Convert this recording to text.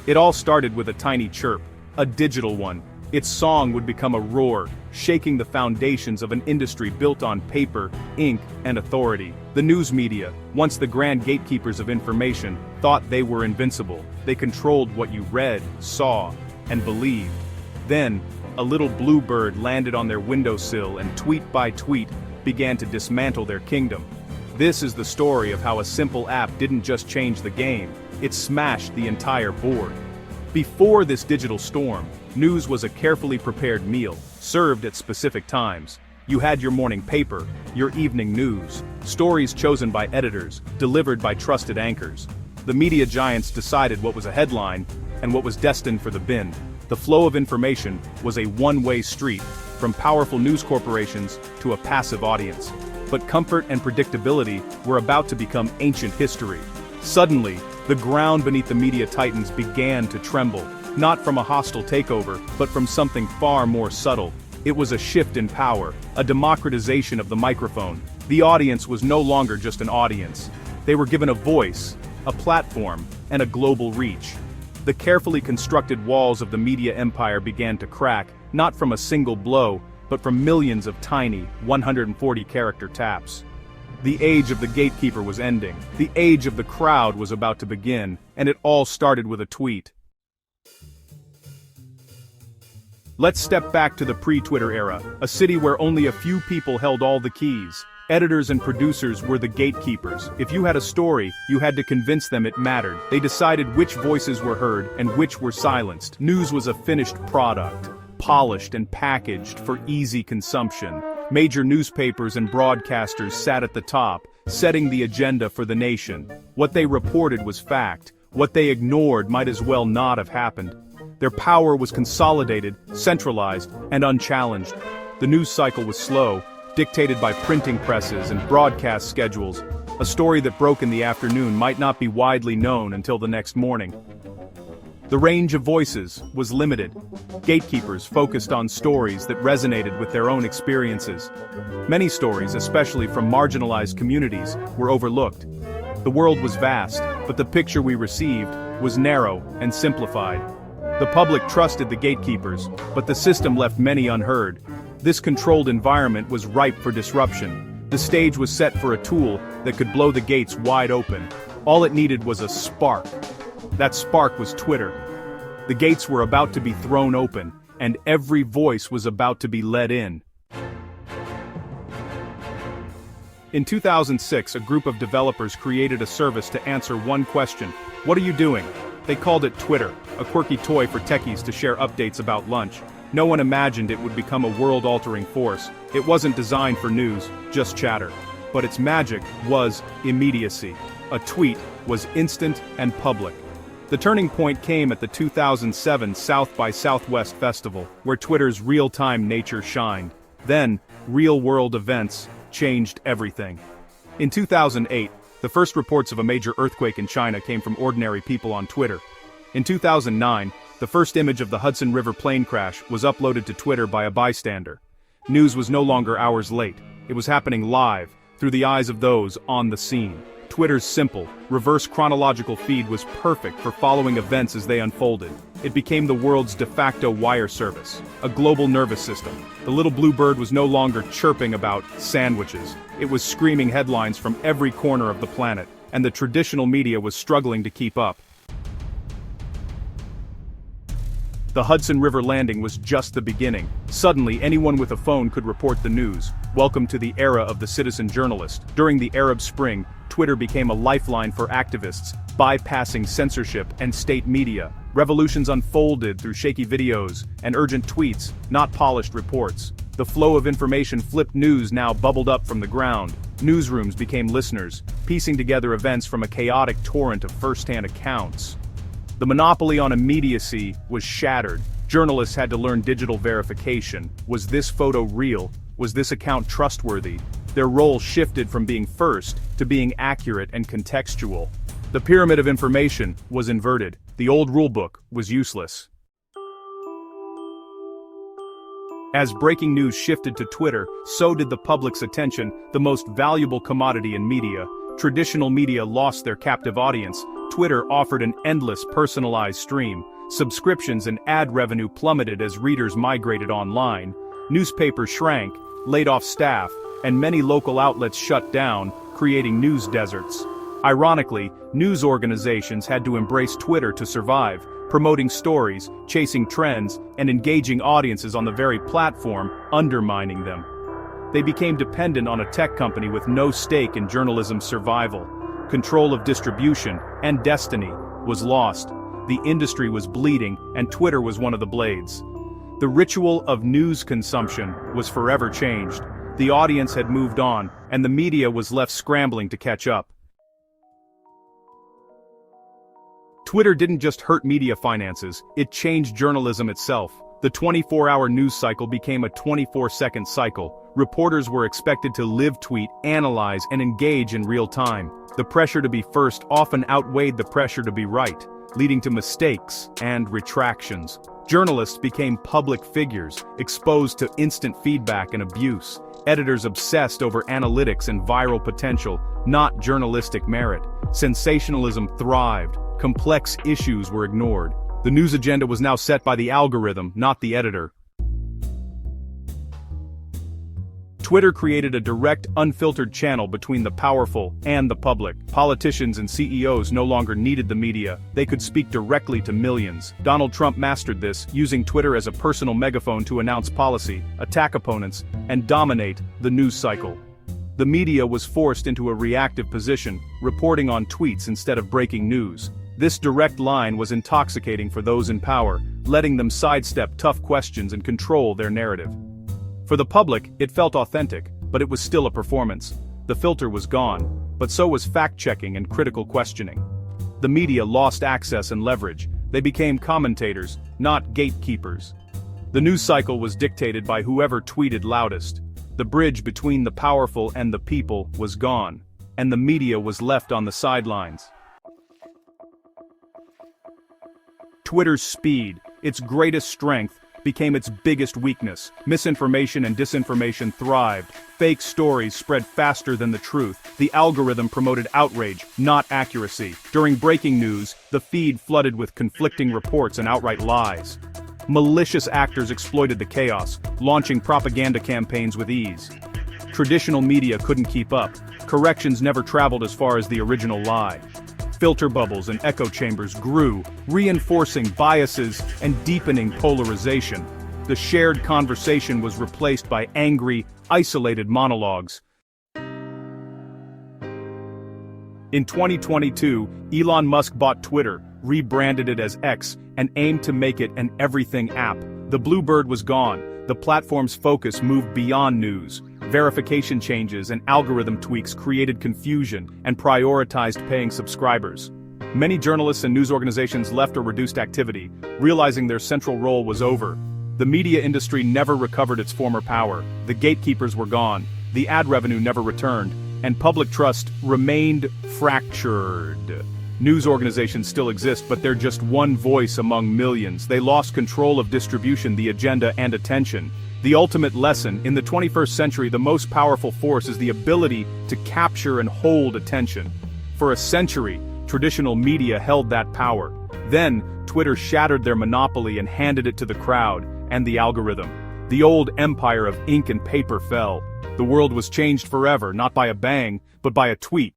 It all started with a tiny chirp, a digital one. Its song would become a roar, shaking the foundations of an industry built on paper, ink, and authority. The news media, once the grand gatekeepers of information, thought they were invincible. They controlled what you read, saw, and believed. Then, a little blue bird landed on their windowsill and tweet by tweet began to dismantle their kingdom. This is the story of how a simple app didn't just change the game, it smashed the entire board. Before this digital storm, news was a carefully prepared meal, served at specific times. You had your morning paper, your evening news, stories chosen by editors, delivered by trusted anchors. The media giants decided what was a headline and what was destined for the bin. The flow of information was a one-way street, from powerful news corporations to a passive audience. But comfort and predictability were about to become ancient history. Suddenly, the ground beneath the media titans began to tremble, not from a hostile takeover, but from something far more subtle. It was a shift in power, a democratization of the microphone. The audience was no longer just an audience. They were given a voice, a platform, and a global reach. The carefully constructed walls of the media empire began to crack, not from a single blow, but from millions of tiny, 140-character taps. The age of the gatekeeper was ending. The age of the crowd was about to begin, and it all started with a tweet. Let's step back to the pre-Twitter era, a city where only a few people held all the keys. Editors and producers were the gatekeepers. If you had a story, you had to convince them it mattered. They decided which voices were heard and which were silenced. News was a finished product, polished and packaged for easy consumption. Major newspapers and broadcasters sat at the top, setting the agenda for the nation. What they reported was fact. What they ignored might as well not have happened. Their power was consolidated, centralized, and unchallenged. The news cycle was slow, dictated by printing presses and broadcast schedules. A story that broke in the afternoon might not be widely known until the next morning. The range of voices was limited. Gatekeepers focused on stories that resonated with their own experiences. Many stories, especially from marginalized communities, were overlooked. The world was vast, but the picture we received was narrow and simplified. The public trusted the gatekeepers, but the system left many unheard. This controlled environment was ripe for disruption. The stage was set for a tool that could blow the gates wide open. All it needed was a spark. That spark was Twitter. The gates were about to be thrown open, and every voice was about to be let in. In 2006, a group of developers created a service to answer one question: what are you doing? They called it Twitter, a quirky toy for techies to share updates about lunch. No one imagined it would become a world-altering force. It wasn't designed for news, just chatter. But its magic was immediacy. A tweet was instant and public. The turning point came at the 2007 South by Southwest Festival, where Twitter's real-time nature shined. Then, real-world events changed everything. In 2008, the first reports of a major earthquake in China came from ordinary people on Twitter. In 2009, the first image of the Hudson River plane crash was uploaded to Twitter by a bystander. News was no longer hours late. It was happening live, through the eyes of those on the scene. Twitter's simple, reverse chronological feed was perfect for following events as they unfolded. It became the world's de facto wire service, a global nervous system. The little blue bird was no longer chirping about sandwiches. It was screaming headlines from every corner of the planet, and the traditional media was struggling to keep up. The Hudson River landing was just the beginning. Suddenly, anyone with a phone could report the news. Welcome to the era of the citizen journalist. During the Arab Spring, Twitter became a lifeline for activists, bypassing censorship and state media. Revolutions unfolded through shaky videos and urgent tweets, not polished reports. The flow of information flipped news now bubbled up from the ground. Newsrooms became listeners, piecing together events from a chaotic torrent of first-hand accounts. The monopoly on immediacy was shattered. Journalists had to learn digital verification. Was this photo real? Was this account trustworthy? Their role shifted from being first to being accurate and contextual. The pyramid of information was inverted. The old rulebook was useless. As breaking news shifted to Twitter, so did the public's attention, the most valuable commodity in media. traditional media lost their captive audience, Twitter offered an endless personalized stream. Subscriptions and ad revenue plummeted as readers migrated online. Newspapers shrank, laid off staff, and many local outlets shut down, creating news deserts. Ironically, news organizations had to embrace Twitter to survive, promoting stories, chasing trends, and engaging audiences on the very platform, undermining them. They became dependent on a tech company with no stake in journalism's survival. Control of distribution and destiny was lost. The industry was bleeding, and Twitter was one of the blades. The ritual of news consumption was forever changed. The audience had moved on, and the media was left scrambling to catch up. Twitter didn't just hurt media finances, it changed journalism itself. The 24-hour news cycle became a 24-second cycle. Reporters were expected to live tweet, analyze, and engage in real time. The pressure to be first often outweighed the pressure to be right, leading to mistakes and retractions. Journalists became public figures, exposed to instant feedback and abuse. Editors obsessed over analytics and viral potential, not journalistic merit. Sensationalism thrived. Complex issues were ignored. The news agenda was now set by the algorithm, not the editor. Twitter created a direct, unfiltered channel between the powerful and the public. Politicians and CEOs no longer needed the media. They could speak directly to millions. Donald Trump mastered this, using Twitter as a personal megaphone to announce policy, attack opponents, and dominate the news cycle. The media was forced into a reactive position, reporting on tweets instead of breaking news. This direct line was intoxicating for those in power, letting them sidestep tough questions and control their narrative. For the public, it felt authentic, but it was still a performance. The filter was gone, but so was fact-checking and critical questioning. The media lost access and leverage. They became commentators, not gatekeepers. The news cycle was dictated by whoever tweeted loudest. The bridge between the powerful and the people was gone, and the media was left on the sidelines. Twitter's speed, its greatest strength, became its biggest weakness. Misinformation and disinformation thrived. Fake stories spread faster than the truth. The algorithm promoted outrage, not accuracy. During breaking news, the feed flooded with conflicting reports and outright lies. Malicious actors exploited the chaos, launching propaganda campaigns with ease. Traditional media couldn't keep up. Corrections never traveled as far as the original lie. Filter bubbles and echo chambers grew, reinforcing biases and deepening polarization. The shared conversation was replaced by angry, isolated monologues. In 2022, Elon Musk bought Twitter, rebranded it as X, and aimed to make it an everything app. The Bluebird was gone. The platform's focus moved beyond news. Verification changes and algorithm tweaks created confusion and prioritized paying subscribers. Many journalists and news organizations left or reduced activity, realizing their central role was over. The media industry never recovered its former power. The gatekeepers were gone. The ad revenue never returned, and public trust remained fractured. News organizations still exist, but they're just one voice among millions. They lost control of distribution, the agenda, and attention. The ultimate lesson: in the 21st century, the most powerful force is the ability to capture and hold attention. For a century, traditional media held that power. Then, Twitter shattered their monopoly and handed it to the crowd and the algorithm. The old empire of ink and paper fell. The world was changed forever, not by a bang, but by a tweet.